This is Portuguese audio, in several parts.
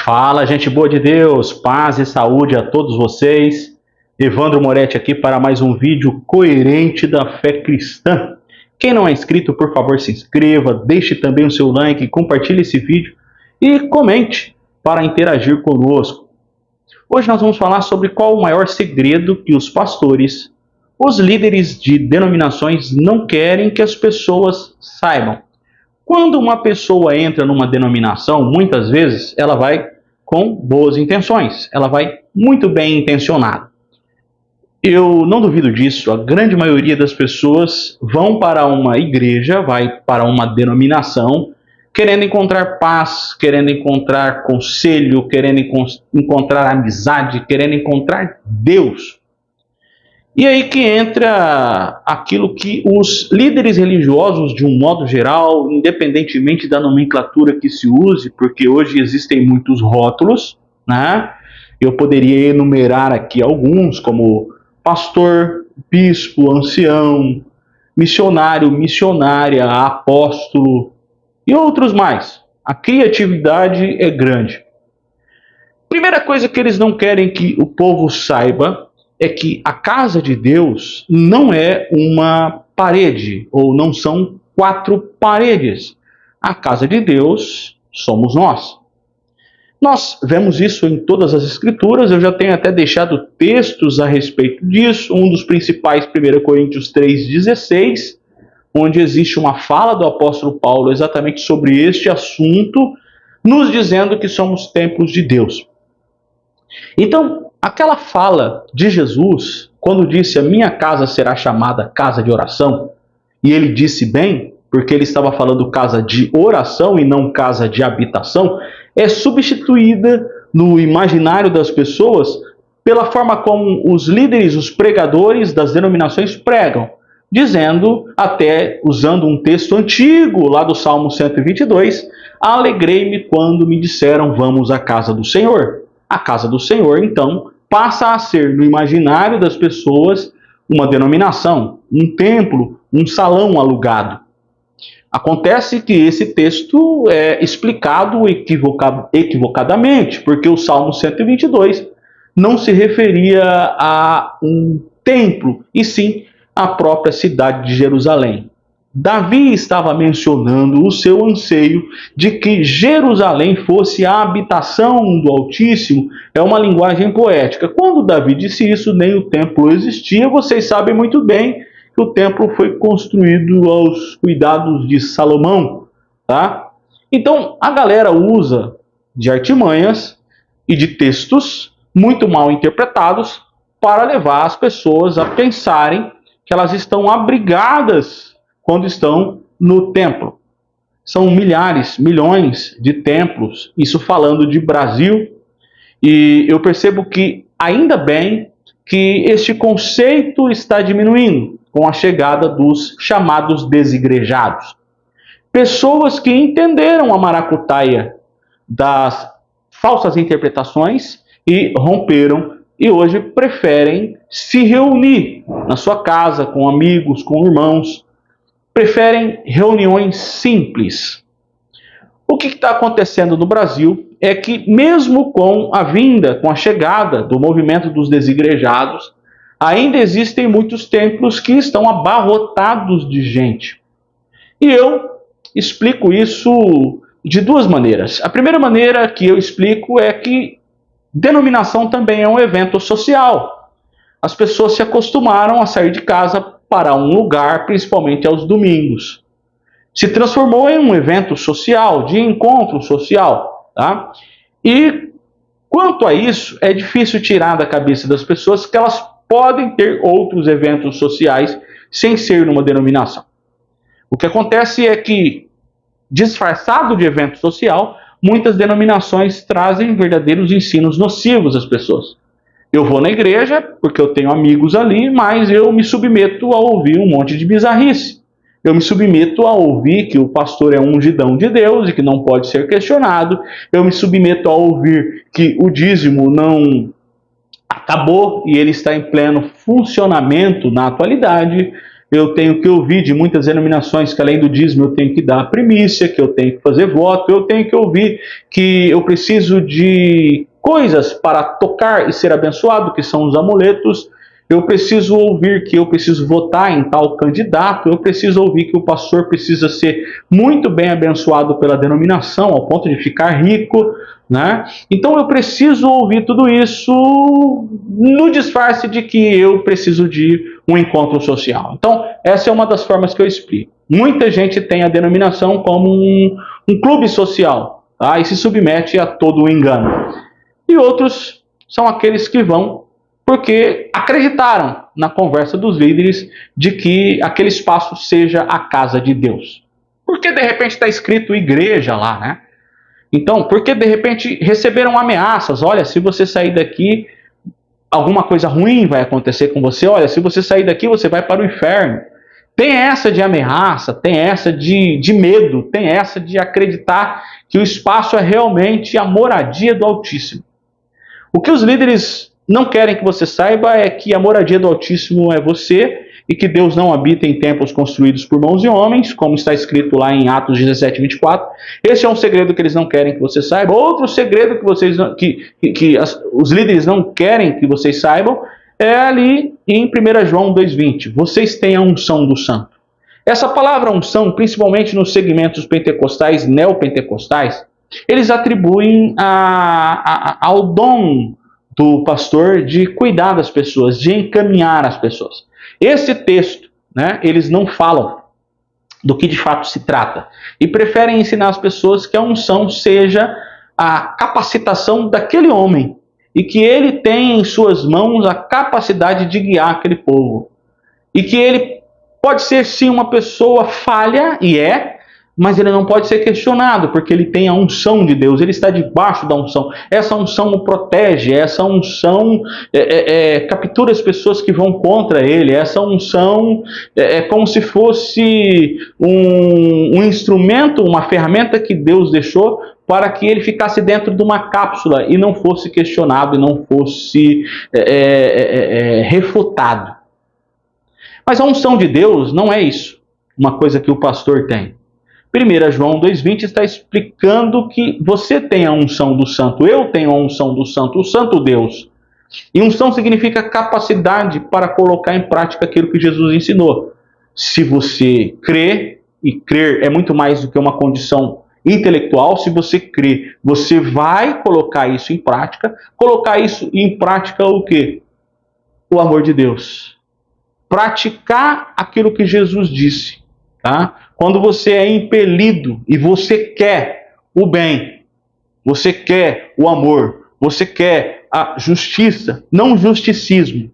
Fala, gente boa de Deus, paz e saúde a todos vocês. Evandro Moretti aqui para mais um vídeo coerente da fé cristã. Quem não é inscrito, por favor, se inscreva, deixe também o seu like, compartilhe esse vídeo e comente para interagir conosco. Hoje nós vamos falar sobre qual o maior segredo que os pastores, os líderes de denominações não querem que as pessoas saibam. Quando uma pessoa entra numa denominação, muitas vezes ela vai com boas intenções, ela vai muito bem intencionada. Eu não duvido disso, a grande maioria das pessoas vão para uma igreja, vai para uma denominação, querendo encontrar paz, querendo encontrar conselho, querendo encontrar amizade, querendo encontrar Deus. E aí que entra aquilo que os líderes religiosos, de um modo geral, independentemente da nomenclatura que se use, porque hoje existem muitos rótulos, né? Eu poderia enumerar aqui alguns, como pastor, bispo, ancião, missionário, missionária, apóstolo e outros mais. A criatividade é grande. Primeira coisa que eles não querem que o povo saiba é que a casa de Deus não é uma parede, ou não são 4 paredes. A casa de Deus somos nós. Nós vemos isso em todas as escrituras, eu já tenho até deixado textos a respeito disso. Um dos principais, 1 Coríntios 3,16, onde existe uma fala do apóstolo Paulo exatamente sobre este assunto, nos dizendo que somos templos de Deus. Então, aquela fala de Jesus, quando disse: a minha casa será chamada casa de oração, e ele disse bem, porque ele estava falando casa de oração e não casa de habitação, é substituída no imaginário das pessoas pela forma como os líderes, os pregadores das denominações pregam, dizendo, até usando um texto antigo lá do Salmo 122, alegrei-me quando me disseram vamos à casa do Senhor. A casa do Senhor, então, passa a ser, no imaginário das pessoas, uma denominação, um templo, um salão alugado. Acontece que esse texto é explicado equivocadamente, porque o Salmo 122 não se referia a um templo, e sim à própria cidade de Jerusalém. Davi estava mencionando o seu anseio de que Jerusalém fosse a habitação do Altíssimo. É uma linguagem poética. Quando Davi disse isso, nem o templo existia. Vocês sabem muito bem que o templo foi construído aos cuidados de Salomão, tá? Então, a galera usa de artimanhas e de textos muito mal interpretados para levar as pessoas a pensarem que elas estão abrigadas quando estão no templo. São milhares, milhões de templos, isso falando de Brasil, e eu percebo que, ainda bem, que este conceito está diminuindo com a chegada dos chamados desigrejados. Pessoas que entenderam a maracutaia das falsas interpretações e romperam, e hoje preferem se reunir na sua casa, com amigos, com irmãos, preferem reuniões simples. O que está acontecendo no Brasil é que, mesmo com a vinda, com a chegada do movimento dos desigrejados, ainda existem muitos templos que estão abarrotados de gente. E eu explico isso de 2 maneiras. A primeira maneira que eu explico é que denominação também é um evento social. As pessoas se acostumaram a sair de casa para um lugar, principalmente aos domingos. Se transformou em um evento social, de encontro social, tá? E quanto a isso, é difícil tirar da cabeça das pessoas que elas podem ter outros eventos sociais sem ser numa denominação. O que acontece é que, disfarçado de evento social, muitas denominações trazem verdadeiros ensinos nocivos às pessoas. Eu vou na igreja porque eu tenho amigos ali, mas eu me submeto a ouvir um monte de bizarrice. Eu me submeto a ouvir que o pastor é um ungidão de Deus e que não pode ser questionado. Eu me submeto a ouvir que o dízimo não acabou e ele está em pleno funcionamento na atualidade. eu tenho que ouvir de muitas denominações que além do dízimo eu tenho que dar a primícia, que eu tenho que fazer voto, eu tenho que ouvir que eu preciso de coisas para tocar e ser abençoado, que são os amuletos. Eu preciso ouvir que eu preciso votar em tal candidato, eu preciso ouvir que o pastor precisa ser muito bem abençoado pela denominação, ao ponto de ficar rico, né? Então eu preciso ouvir tudo isso no disfarce de que eu preciso de um encontro social. Então, essa é uma das formas que eu explico. Muita gente tem a denominação como um clube social, tá? E se submete a todo o engano. E outros são aqueles que vão porque acreditaram na conversa dos líderes de que aquele espaço seja a casa de Deus. Porque de repente está escrito igreja lá, né? Então, porque de repente receberam ameaças, olha, se você sair daqui, alguma coisa ruim vai acontecer com você, olha, se você sair daqui, você vai para o inferno. Tem essa de ameaça, tem essa de medo, tem essa de acreditar que o espaço é realmente a moradia do Altíssimo. O que os líderes não querem que você saiba é que a moradia do Altíssimo é você e que Deus não habita em templos construídos por mãos de homens, como está escrito lá em Atos 17, 24. Esse é um segredo que eles não querem que você saiba. Outro segredo que os líderes não querem que vocês saibam é ali em 1 João 2,20. Vocês têm a unção do Santo. Essa palavra unção, principalmente nos segmentos pentecostais, neopentecostais, eles atribuem ao dom do pastor de cuidar das pessoas, de encaminhar as pessoas. Esse texto, né, eles não falam do que de fato se trata e preferem ensinar as pessoas que a unção seja a capacitação daquele homem e que ele tem em suas mãos a capacidade de guiar aquele povo e que ele pode ser sim uma pessoa falha, e mas ele não pode ser questionado, porque ele tem a unção de Deus, ele está debaixo da unção. Essa unção o protege, essa unção captura as pessoas que vão contra ele, essa unção é como se fosse um instrumento, uma ferramenta que Deus deixou para que ele ficasse dentro de uma cápsula e não fosse questionado, e não fosse refutado. Mas a unção de Deus não é isso, uma coisa que o pastor tem. 1 João 2,20 está explicando que você tem a unção do Santo, eu tenho a unção do Santo, o Santo Deus. E unção significa capacidade para colocar em prática aquilo que Jesus ensinou. Se você crê, e crer é muito mais do que uma condição intelectual, se você crê, você vai colocar isso em prática. Colocar isso em prática o quê? O amor de Deus. Praticar aquilo que Jesus disse, tá? Quando você é impelido e você quer o bem, você quer o amor, você quer a justiça, não justicismo.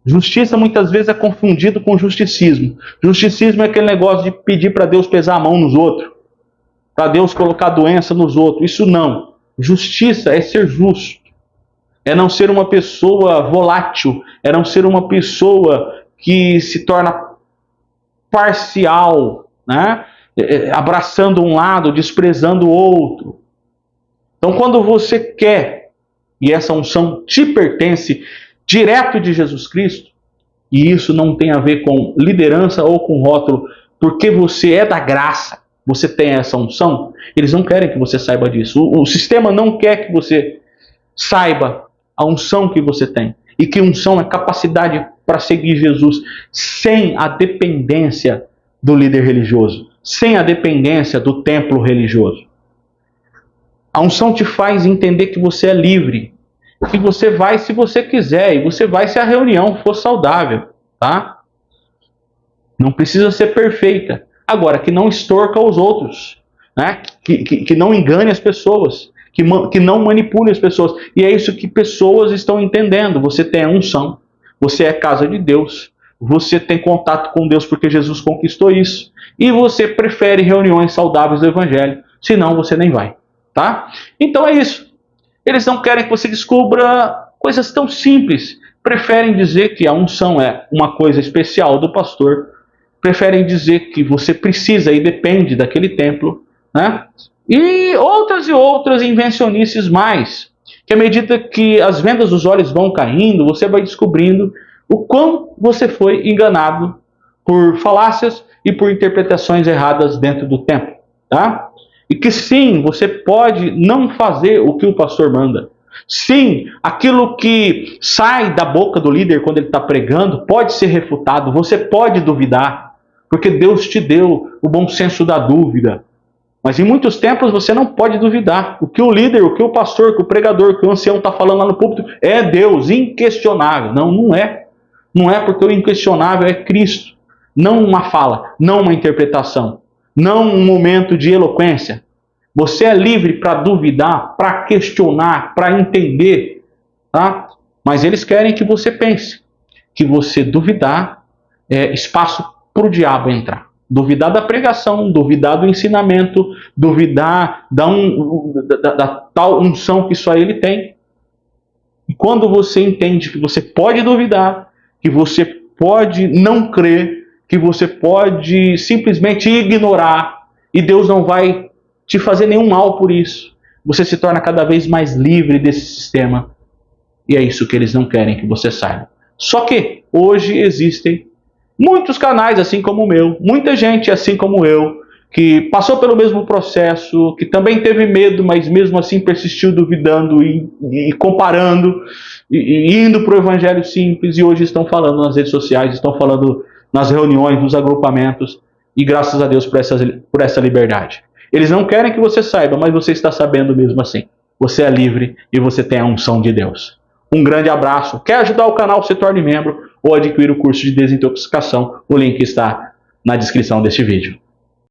Justiça muitas vezes é confundido com justicismo. Justicismo é aquele negócio de pedir para Deus pesar a mão nos outros, para Deus colocar doença nos outros. Isso não. Justiça é ser justo, é não ser uma pessoa volátil, é não ser uma pessoa que se torna parcial, né? Abraçando um lado, desprezando o outro. Então, quando você quer, e essa unção te pertence direto de Jesus Cristo, e isso não tem a ver com liderança ou com rótulo, porque você é da graça, você tem essa unção, eles não querem que você saiba disso. O sistema não quer que você saiba a unção que você tem. E que unção é capacidade para seguir Jesus sem a dependência do líder religioso, sem a dependência do templo religioso. A unção te faz entender que você é livre, que você vai se você quiser, e você vai se a reunião for saudável, tá? Não precisa ser perfeita. Agora, que não extorca os outros, né? Que não engane as pessoas, que não manipule as pessoas. E é isso que pessoas estão entendendo. Você tem a unção, você é casa de Deus, você tem contato com Deus porque Jesus conquistou isso, e você prefere reuniões saudáveis do Evangelho, senão você nem vai, tá? Então é isso. Eles não querem que você descubra coisas tão simples. Preferem dizer que a unção é uma coisa especial do pastor, preferem dizer que você precisa e depende daquele templo, né? E outras invencionices mais, que à medida que as vendas dos olhos vão caindo, você vai descobrindo o quão você foi enganado por falácias e por interpretações erradas dentro do templo, tá? E que sim, você pode não fazer o que o pastor manda. Sim, aquilo que sai da boca do líder quando ele está pregando pode ser refutado, você pode duvidar, porque Deus te deu o bom senso da dúvida. Mas em muitos templos você não pode duvidar. O que o líder, o que o pastor, o que o pregador, o que o ancião está falando lá no púlpito é Deus, inquestionável. Não, não é. Não é, porque o inquestionável é Cristo. Não uma fala, não uma interpretação, não um momento de eloquência. Você é livre para duvidar, para questionar, para entender, tá? Mas eles querem que você pense, que você duvidar é espaço para o diabo entrar. Duvidar da pregação, duvidar do ensinamento, duvidar da tal unção que só ele tem. E quando você entende que você pode duvidar, que você pode não crer, que você pode simplesmente ignorar, e Deus não vai te fazer nenhum mal por isso, você se torna cada vez mais livre desse sistema. E é isso que eles não querem que você saiba. Só que hoje existem muitos canais assim como o meu, muita gente assim como eu, que passou pelo mesmo processo, que também teve medo, mas mesmo assim persistiu duvidando e comparando, e indo para o evangelho simples, e hoje estão falando nas redes sociais, estão falando nas reuniões, nos agrupamentos, e graças a Deus por essa liberdade. Eles não querem que você saiba, mas você está sabendo mesmo assim. Você é livre e você tem a unção de Deus. Um grande abraço. Quer ajudar o canal? Se torne membro ou adquirir o curso de desintoxicação. O link está na descrição deste vídeo.